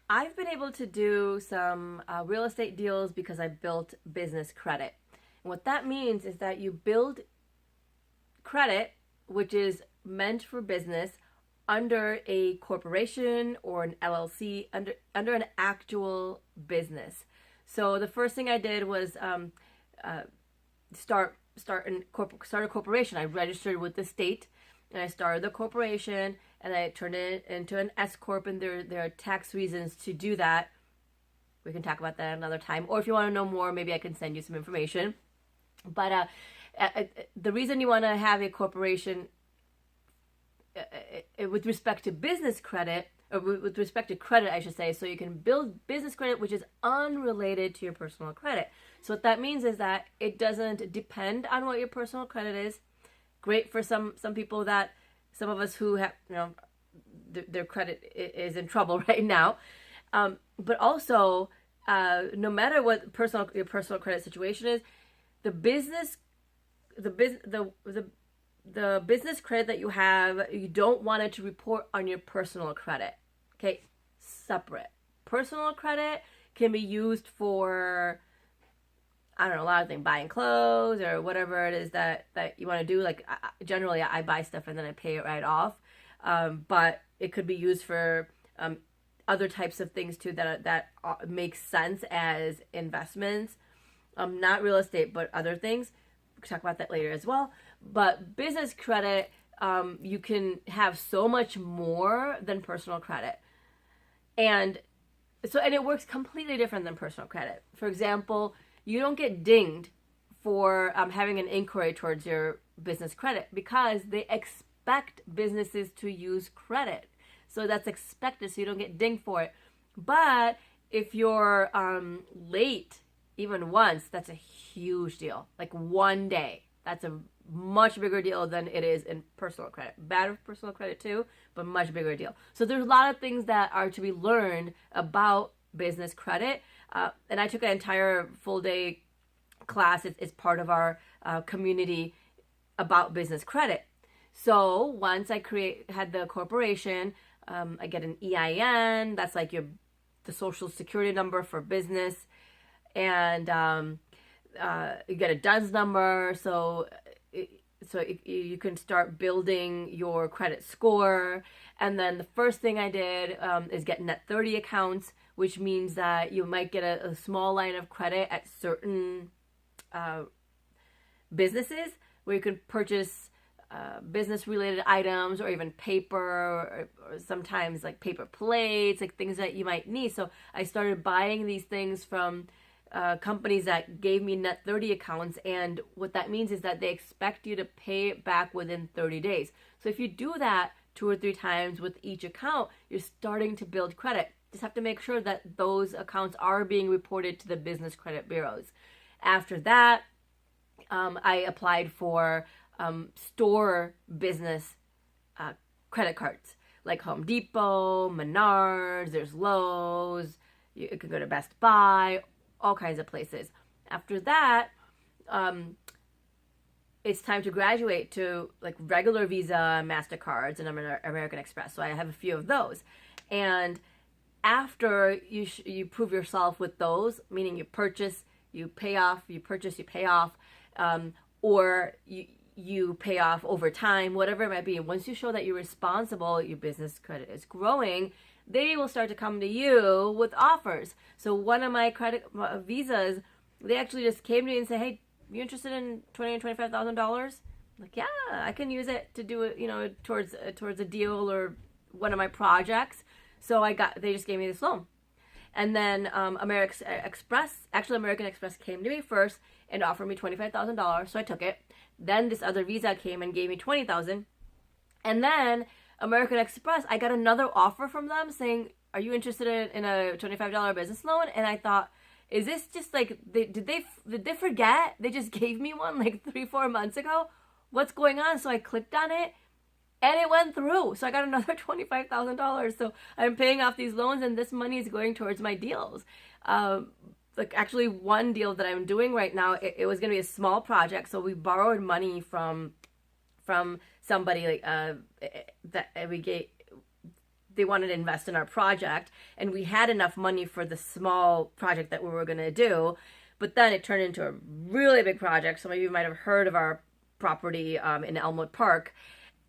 I've been able to do some real estate deals because I built business credit. And what that means is that you build credit, which is meant for business, under a corporation or an LLC, under an actual business. So the first thing I did was uh, start a corporation. I registered with the state, and I started the corporation, and I turned it into an S corp. And there are tax reasons to do that. We can talk about that another time. Or if you want to know more, maybe I can send you some information. But the reason you want to have a corporation with respect to business credit, or with respect to credit, I should say, so you can build business credit, which is unrelated to your personal credit. So what that means is that it doesn't depend on what your personal credit is. Great for some people, that some of us who have, their credit is in trouble right now. But also, no matter what your personal credit situation is, the business the business credit that you have, you don't want it to report on your personal credit. Okay, separate. Personal credit can be used for, I don't know, a lot of things, buying clothes or whatever it is that you want to do. Like, generally, I buy stuff and then I pay it right off. But it could be used for other types of things too that make sense as investments. Not real estate, but other things. We can talk about that later as well. But business credit, you can have so much more than personal credit. And it works completely different than personal credit. For example, you don't get dinged for having an inquiry towards your business credit because they expect businesses to use credit. So that's expected, so you don't get dinged for it. But if you're late even once, that's a huge deal. Like one day, that's a much bigger deal than it is in personal credit. Bad with personal credit too, but much bigger deal. So there's a lot of things that are to be learned about business credit. And I took an entire full day class. It's part of our community about business credit. So once I had the corporation, I get an EIN. That's like the social security number for business. And you get a DUNS number, so you can start building your credit score. And then the first thing I did is get Net 30 accounts, which means that you might get a small line of credit at certain businesses where you can purchase business-related items, or even paper, or sometimes like paper plates, like things that you might need. So I started buying these things from companies that gave me Net 30 accounts, and what that means is that they expect you to pay it back within 30 days. So if you do that 2 or 3 times with each account, you're starting to build credit. Just have to make sure that those accounts are being reported to the business credit bureaus. After that, I applied for store business credit cards, like Home Depot, Menards, there's Lowe's, you could go to Best Buy, all kinds of places. After that, it's time to graduate to like regular Visa, MasterCards, and American Express. So I have a few of those. And after you prove yourself with those, meaning you purchase, you pay off, you purchase, you pay off, or you pay off over time, whatever it might be. Once you show that you're responsible, your business credit is growing, they will start to come to you with offers. So one of my credit visas, they actually just came to me and said, "Hey, you interested in $20,000 and $25,000?" Like, yeah, I can use it to do it, towards a deal or one of my projects. So they just gave me this loan. And then American Express came to me first and offered me $25,000, so I took it. Then this other visa came and gave me $20,000, and then American Express, I got another offer from them saying, "Are you interested in a $25 business loan?" And I thought, is this just like did they forget? They just gave me one like 3-4 months ago. What's going on? So I clicked on it, and it went through. So I got another $25,000. So I'm paying off these loans, and this money is going towards my deals. Like actually, one deal that I'm doing right now, it was going to be a small project. So we borrowed money from somebody, like that we gave. they wanted to invest in our project, and we had enough money for the small project that we were going to do. But then it turned into a really big project. Some of you might have heard of our property in Elmwood Park.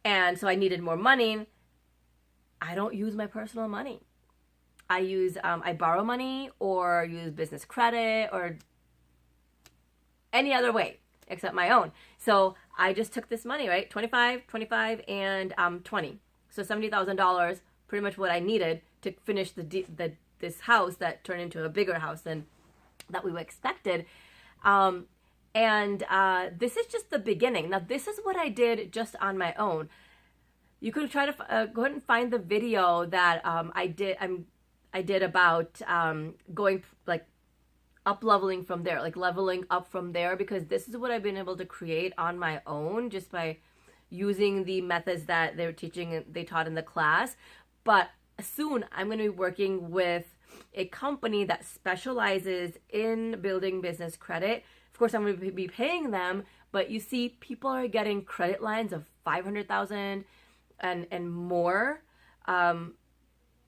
And so I needed more money. I don't use my personal money. I borrow money or use business credit or any other way except my own. So I just took this money, right? 25, and 20. So $70,000, pretty much what I needed to finish this house that turned into a bigger house than that we expected. This is just the beginning. Now, this is what I did just on my own. You could try to go ahead and find the video that I did about going like up leveling from there, like leveling up from there, because this is what I've been able to create on my own just by using the methods that they taught in the class. But soon I'm going to be working with a company that specializes in building business credit. Of course, I'm going to be paying them, but you see, people are getting credit lines of $500,000 and more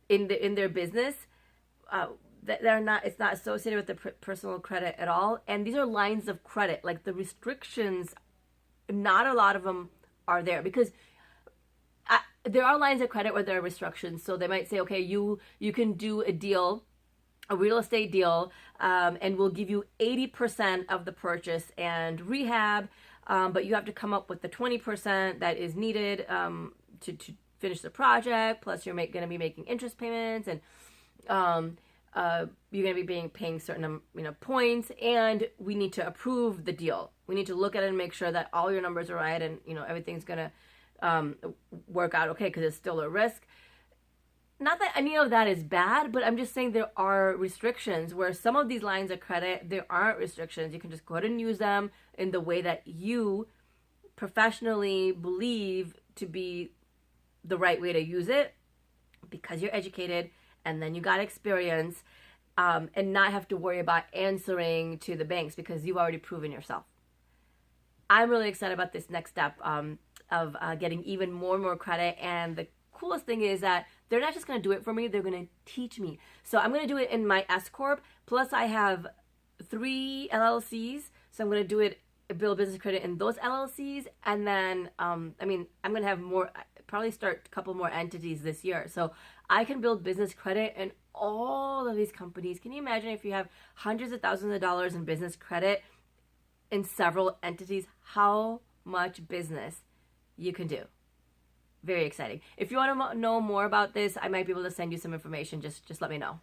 in their business. It's not associated with the personal credit at all. And these are lines of credit. Like, the restrictions, not a lot of them are there, because there are lines of credit where there are restrictions. So they might say, okay, you can do a real estate deal, and we'll give you 80% of the purchase and rehab, but you have to come up with the 20% that is needed to finish the project. Plus, you're going to be making interest payments, and you're going to be paying certain points, and we need to approve the deal. We need to look at it and make sure that all your numbers are right, and everything's going to work out okay, because it's still a risk. Not that any of that is bad, but I'm just saying there are restrictions where some of these lines of credit, there aren't restrictions. You can just go ahead and use them in the way that you professionally believe to be the right way to use it, because you're educated and then you got experience, and not have to worry about answering to the banks because you've already proven yourself. I'm really excited about this next step of getting even more and more credit. And the coolest thing is that they're not just going to do it for me, they're going to teach me. So I'm going to do it in my S Corp, plus I have 3 LLCs, so I'm going to do it, build business credit in those LLCs, and then I'm going to have more, probably start a couple more entities this year, so I can build business credit in all of these companies. Can you imagine if you have hundreds of thousands of dollars in business credit in several entities, how much business you can do? Very exciting. If you want to know more about this, I might be able to send you some information. Just let me know.